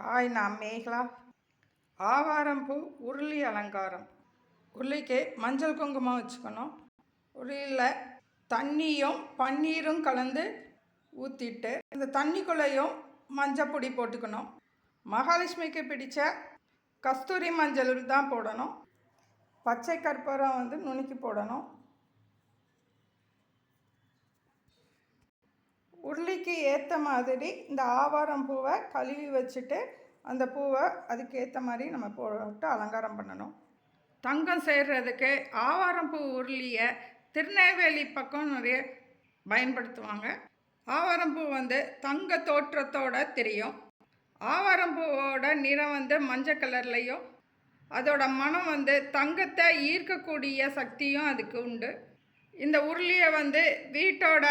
Hi, நான் மேகலா. ஆவாரம்பூ உருளி அலங்காரம். உருளிக்கு மஞ்சள் குங்குமம் வச்சுக்கணும். உருளியில் தண்ணியும் பன்னீரும் கலந்து ஊற்றிட்டு இந்த தண்ணிக்குள்ளேயும் மஞ்சள் பொடி போட்டுக்கணும். மகாலட்சுமிக்கு பிடித்த கஸ்தூரி மஞ்சள் தான் போடணும். பச்சை கற்பூரம் நுணுக்கி போடணும். உருளிக்கு ஏற்ற மாதிரி இந்த ஆவாரம் பூவை கழுவி வச்சுட்டு அந்த பூவை அதுக்கு ஏற்ற மாதிரி நம்ம போட்டு அலங்காரம் பண்ணணும். தங்கம் செய்கிறதுக்கு ஆவாரம் பூ உருளியை திருநெல்வேலி பக்கம் நிறைய பயன்படுத்துவாங்க. ஆவாரம் பூ தங்க தோற்றத்தோடு தெரியும். ஆவாரம் பூவோட நிறம் மஞ்சள் கலர்லேயும் அதோட மனம் தங்கத்தை ஈர்க்கக்கூடிய சக்தியும் அதுக்கு உண்டு. இந்த உருளியை வீட்டோட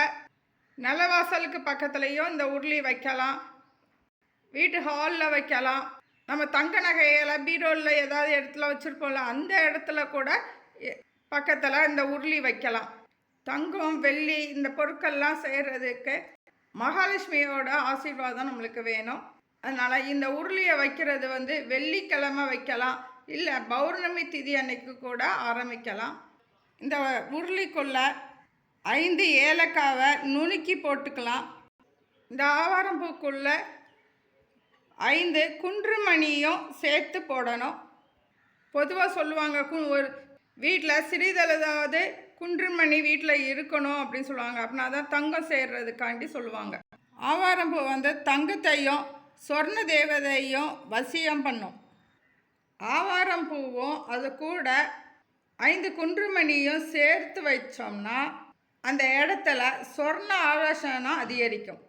நிலவாசலுக்கு பக்கத்துலேயும் இந்த உருளி வைக்கலாம். வீட்டு ஹாலில் வைக்கலாம். நம்ம தங்க நகைகளை பீரோவில் ஏதாவது இடத்துல வச்சுருப்போம்ல, அந்த இடத்துல கூட பக்கத்தில் இந்த உருளி வைக்கலாம். தங்கம் வெள்ளி இந்த பொருட்கள்லாம் செய்கிறதுக்கு மகாலட்சுமியோட ஆசீர்வாதம் நம்மளுக்கு வேணும். அதனால் இந்த உருளியை வைக்கிறது வெள்ளிக்கிழமை வைக்கலாம், இல்லை பௌர்ணமி திதி அன்னைக்கு கூட ஆரம்பிக்கலாம். இந்த உருளிக்குள்ளே 5 ஏலக்காவை நுணுக்கி போட்டுக்கலாம். இந்த ஆவாரம் பூக்குள்ளே 5 குன்றுமணியும் சேர்த்து போடணும். பொதுவாக சொல்லுவாங்க, ஒரு வீட்டில் சிறிதளவாவது குன்றுமணி வீட்டில் இருக்கணும் அப்படின்னு சொல்லுவாங்க. அப்படின்னா தான் தங்கம் சேர்றதுக்காண்டி சொல்லுவாங்க. ஆவாரம் பூ தங்கத்தையும் சொர்ண தேவதையும் வசியம் பண்ணும். ஆவாரம் பூவும் அது கூட 5 குன்றுமணியும் சேர்த்து வச்சோம்னா அந்த இடத்துல சொர்ண ஆலோசனை அதிகரிக்கும்.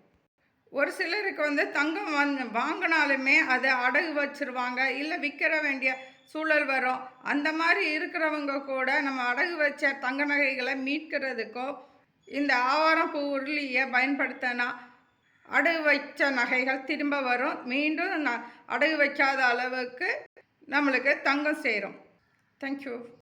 ஒரு சிலருக்கு தங்கம் வாங்கினாலுமே அதை அடகு வச்சுருவாங்க, இல்லை விற்கிற வேண்டிய சூழல் வரும். அந்த மாதிரி இருக்கிறவங்க கூட நம்ம அடகு வச்ச தங்க நகைகளை மீட்கிறதுக்கோ இந்த ஆவாரம் பூ உருளியை பயன்படுத்தினா அடகு வைச்ச நகைகள் திரும்ப வரும். மீண்டும் அடகு வைக்காத அளவுக்கு நம்மளுக்கு தங்கம் சேரும். தேங்க்யூ.